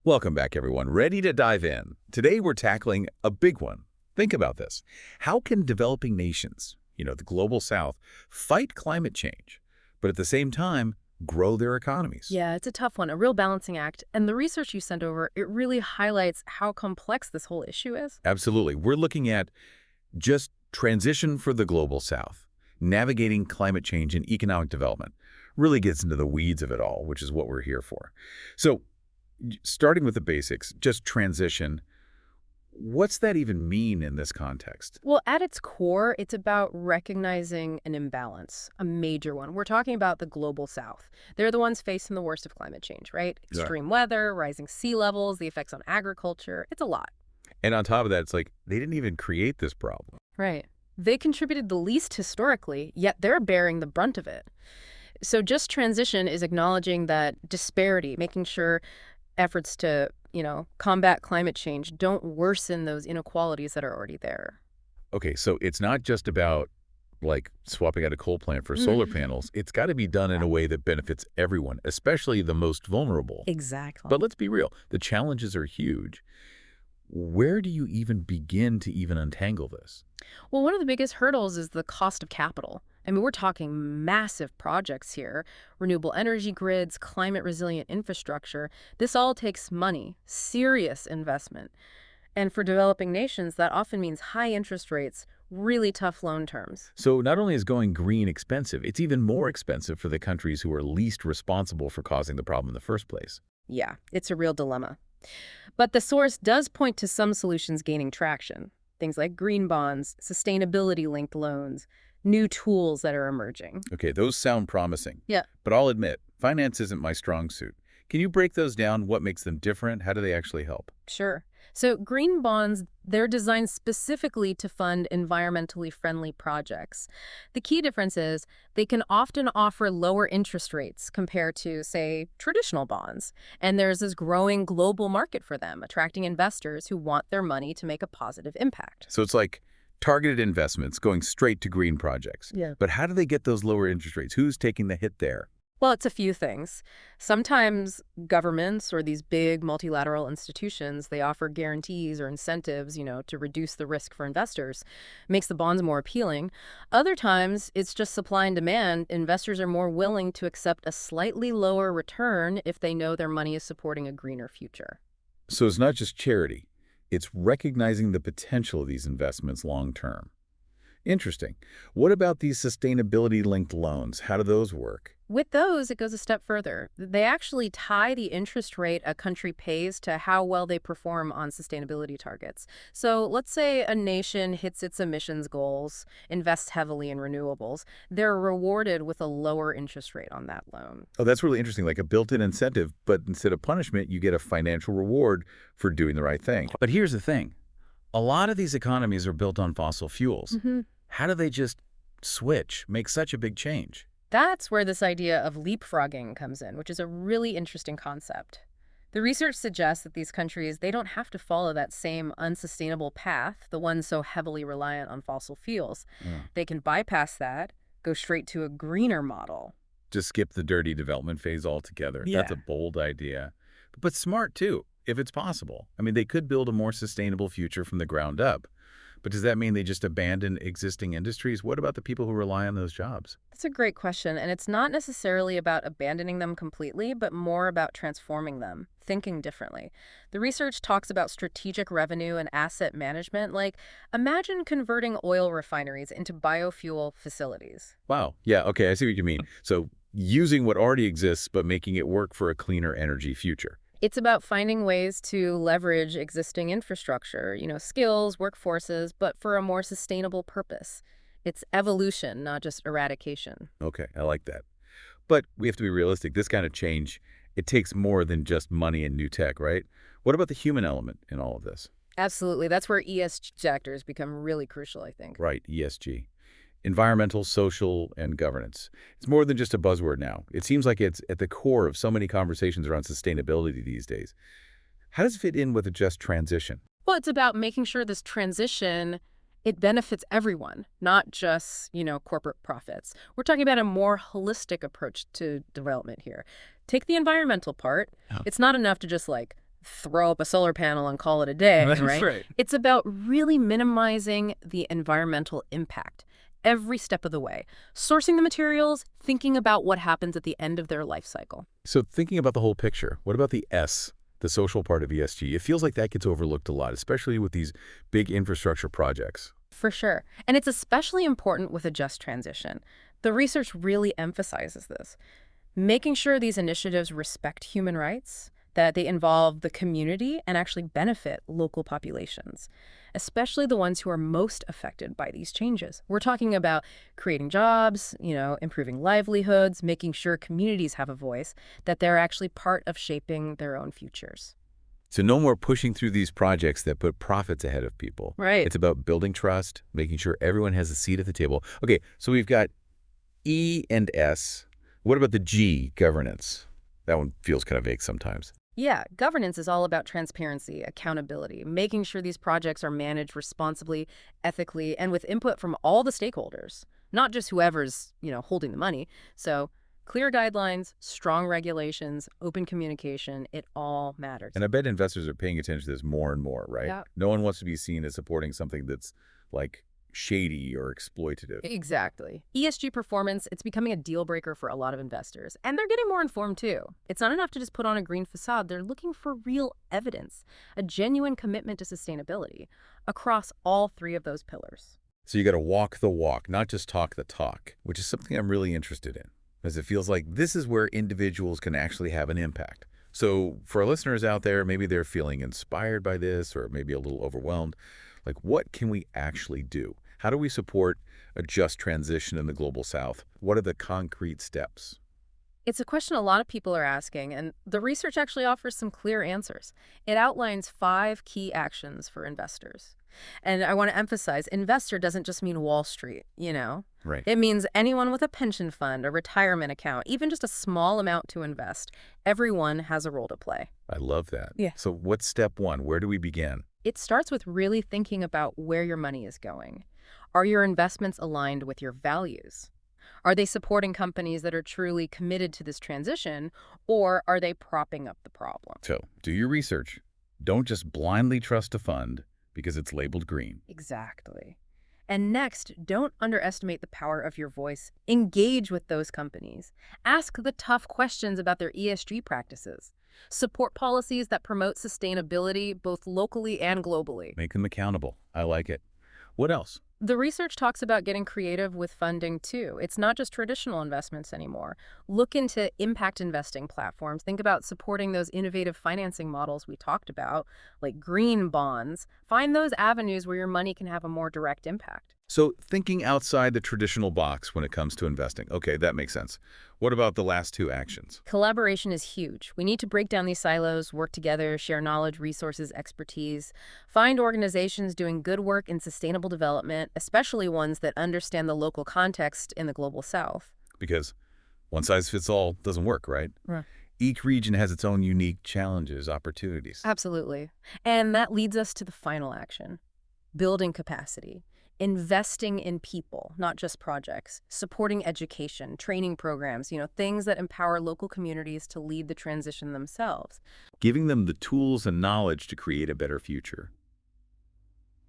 Welcome back, everyone. Ready to dive in. Today, we're tackling a big one. Think about this. How can developing nations, the global south, fight climate change, but at the same time, grow their economies? Yeah, it's a tough one, a real balancing act. And the research you sent over, it really highlights how complex this whole issue is. Absolutely. We're looking at just transition for the global south, navigating climate change and economic development. Really gets into the weeds of it all, which is what we're here for. So, starting with the basics, just transition. What's that even mean in this context? Well, at its core, it's about recognizing an imbalance, a major one. We're talking about the global south. They're the ones facing the worst of climate change, right? Yeah. Extreme weather, rising sea levels, the effects on agriculture. It's a lot. And on top of that, it's like they didn't even create this problem. Right. They contributed the least historically, yet they're bearing the brunt of it. So just transition is acknowledging that disparity, making sure efforts to, combat climate change don't worsen those inequalities that are already there. Okay, so it's not just about like swapping out a coal plant for solar Mm. panels. It's got to be done in a way that benefits everyone, especially the most vulnerable. Exactly. But let's be real, the challenges are huge. Where do you even begin to even untangle this? Well, one of the biggest hurdles is the cost of capital. I mean, we're talking massive projects here, renewable energy grids, climate resilient infrastructure. This all takes money, serious investment. And for developing nations, that often means high interest rates, really tough loan terms. So not only is going green expensive, it's even more expensive for the countries who are least responsible for causing the problem in the first place. Yeah, it's a real dilemma. But the source does point to some solutions gaining traction. Things like green bonds, sustainability-linked loans, new tools that are emerging. Okay, those sound promising. Yeah. But I'll admit, finance isn't my strong suit. Can you break those down? What makes them different? How do they actually help? Sure. So green bonds, they're designed specifically to fund environmentally friendly projects. The key difference is they can often offer lower interest rates compared to, say, traditional bonds. And there's this growing global market for them, attracting investors who want their money to make a positive impact. So it's like targeted investments going straight to green projects. Yeah. But how do they get those lower interest rates? Who's taking the hit there? Well, it's a few things. Sometimes governments or these big multilateral institutions, they offer guarantees or incentives, to reduce the risk for investors. Makes the bonds more appealing. Other times, it's just supply and demand. Investors are more willing to accept a slightly lower return if they know their money is supporting a greener future. So it's not just charity. It's recognizing the potential of these investments long term. Interesting. What about these sustainability-linked loans? How do those work? With those, it goes a step further. They actually tie the interest rate a country pays to how well they perform on sustainability targets. So let's say a nation hits its emissions goals, invests heavily in renewables. They're rewarded with a lower interest rate on that loan. Oh, that's really interesting, like a built-in incentive, but instead of punishment, you get a financial reward for doing the right thing. But here's the thing. A lot of these economies are built on fossil fuels. How do they just switch, make such a big change? That's where this idea of leapfrogging comes in, which is a really interesting concept. The research suggests that these countries, they don't have to follow that same unsustainable path, the one so heavily reliant on fossil fuels. Yeah. They can bypass that, go straight to a greener model. Just skip the dirty development phase altogether. Yeah. That's a bold idea, but smart too, if it's possible. I mean, they could build a more sustainable future from the ground up. But does that mean they just abandon existing industries? What about the people who rely on those jobs? That's a great question, and it's not necessarily about abandoning them completely, but more about transforming them, thinking differently. The research talks about strategic revenue and asset management, like imagine converting oil refineries into biofuel facilities. Wow. Yeah, okay, I see what you mean. So using what already exists, but making it work for a cleaner energy future. It's about finding ways to leverage existing infrastructure, skills, workforces, but for a more sustainable purpose. It's evolution, not just eradication. Okay, I like that. But we have to be realistic. This kind of change, it takes more than just money and new tech, right? What about the human element in all of this? Absolutely. That's where ESG factors become really crucial, I think. Right, ESG. Environmental, social, and governance. It's more than just a buzzword now. It seems like it's at the core of so many conversations around sustainability these days. How does it fit in with a just transition? Well, it's about making sure this transition, it benefits everyone, not just, corporate profits. We're talking about a more holistic approach to development here. Take the environmental part. Yeah. It's not enough to just throw up a solar panel and call it a day, That's right? right. It's about really minimizing the environmental impact every step of the way. Sourcing the materials, thinking about what happens at the end of their life cycle. So thinking about the whole picture, what about the S, the social part of ESG? It feels like that gets overlooked a lot, especially with these big infrastructure projects. For sure. And it's especially important with a just transition. The research really emphasizes this. Making sure these initiatives respect human rights, that they involve the community and actually benefit local populations, especially the ones who are most affected by these changes. We're talking about creating jobs, improving livelihoods, making sure communities have a voice, that they're actually part of shaping their own futures. So no more pushing through these projects that put profits ahead of people. Right. It's about building trust, making sure everyone has a seat at the table. Okay, so we've got E and S. What about the G, governance? That one feels kind of vague sometimes. Yeah, governance is all about transparency, accountability, making sure these projects are managed responsibly, ethically, and with input from all the stakeholders, not just whoever's, holding the money. So clear guidelines, strong regulations, open communication, it all matters. And I bet investors are paying attention to this more and more, right? Yeah. No one wants to be seen as supporting something that's like shady or exploitative. Exactly. ESG performance, it's becoming a deal breaker for a lot of investors. And they're getting more informed too. It's not enough to just put on a green facade. They're looking for real evidence, a genuine commitment to sustainability across all three of those pillars. So you got to walk the walk, not just talk the talk, which is something I'm really interested in, because it feels like this is where individuals can actually have an impact. So for our listeners out there, maybe they're feeling inspired by this or maybe a little overwhelmed. Like, what can we actually do? How do we support a just transition in the Global South? What are the concrete steps? It's a question a lot of people are asking, and the research actually offers some clear answers. It outlines 5 key actions for investors. And I want to emphasize, investor doesn't just mean Wall Street, Right. It means anyone with a pension fund, a retirement account, even just a small amount to invest. Everyone has a role to play. I love that. Yeah. So what's step 1? Where do we begin? It starts with really thinking about where your money is going. Are your investments aligned with your values? Are they supporting companies that are truly committed to this transition, or are they propping up the problem? So do your research. Don't just blindly trust a fund because it's labeled green. Exactly. And next, don't underestimate the power of your voice. Engage with those companies. Ask the tough questions about their ESG practices. Support policies that promote sustainability both locally and globally. Make them accountable. I like it. What else? The research talks about getting creative with funding, too. It's not just traditional investments anymore. Look into impact investing platforms. Think about supporting those innovative financing models we talked about, like green bonds. Find those avenues where your money can have a more direct impact. So thinking outside the traditional box when it comes to investing. Okay, that makes sense. What about the last 2 actions? Collaboration is huge. We need to break down these silos, work together, share knowledge, resources, expertise. Find organizations doing good work in sustainable development, especially ones that understand the local context in the Global South. Because one size fits all doesn't work, right? Right. Each region has its own unique challenges, opportunities. Absolutely. And that leads us to the final action, building capacity. Investing in people, not just projects, supporting education, training programs, things that empower local communities to lead the transition themselves. Giving them the tools and knowledge to create a better future.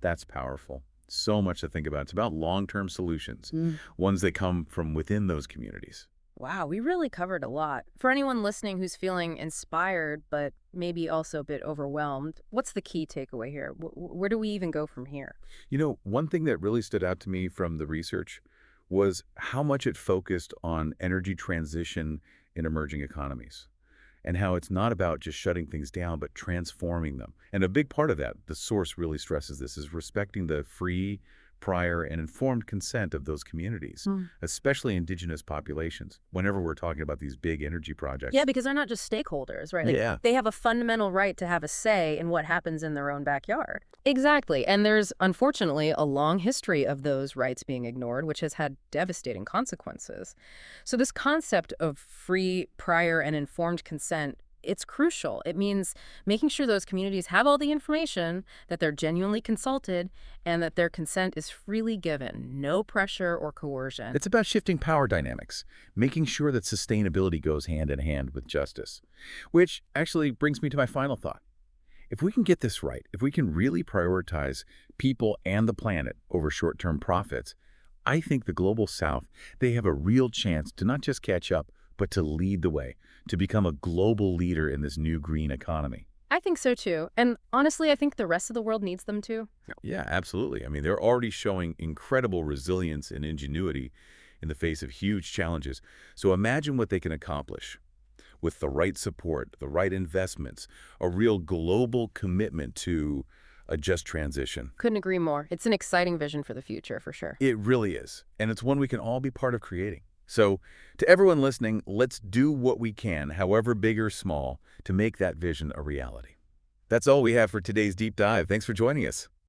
That's powerful. So much to think about. It's about long-term solutions, ones that come from within those communities. Wow, we really covered a lot. For anyone listening who's feeling inspired, but maybe also a bit overwhelmed, what's the key takeaway here? Where do we even go from here? One thing that really stood out to me from the research was how much it focused on energy transition in emerging economies and how it's not about just shutting things down, but transforming them. And a big part of that, the source really stresses this, is respecting the free, prior, and informed consent of those communities, especially indigenous populations, whenever we're talking about these big energy projects. Yeah, because they're not just stakeholders, right? Yeah. They have a fundamental right to have a say in what happens in their own backyard. Exactly. And there's, unfortunately, a long history of those rights being ignored, which has had devastating consequences. So this concept of free, prior, and informed consent, it's crucial. It means making sure those communities have all the information, that they're genuinely consulted, and that their consent is freely given, no pressure or coercion. It's about shifting power dynamics, making sure that sustainability goes hand in hand with justice. Which actually brings me to my final thought. If we can get this right, if we can really prioritize people and the planet over short-term profits, I think the Global South, they have a real chance to not just catch up, but to lead the way, to become a global leader in this new green economy. I think so too. And honestly, I think the rest of the world needs them too. Yeah, absolutely. I mean, they're already showing incredible resilience and ingenuity in the face of huge challenges. So imagine what they can accomplish with the right support, the right investments, a real global commitment to a just transition. Couldn't agree more. It's an exciting vision for the future, for sure. It really is. And it's one we can all be part of creating. So to everyone listening, let's do what we can, however big or small, to make that vision a reality. That's all we have for today's deep dive. Thanks for joining us.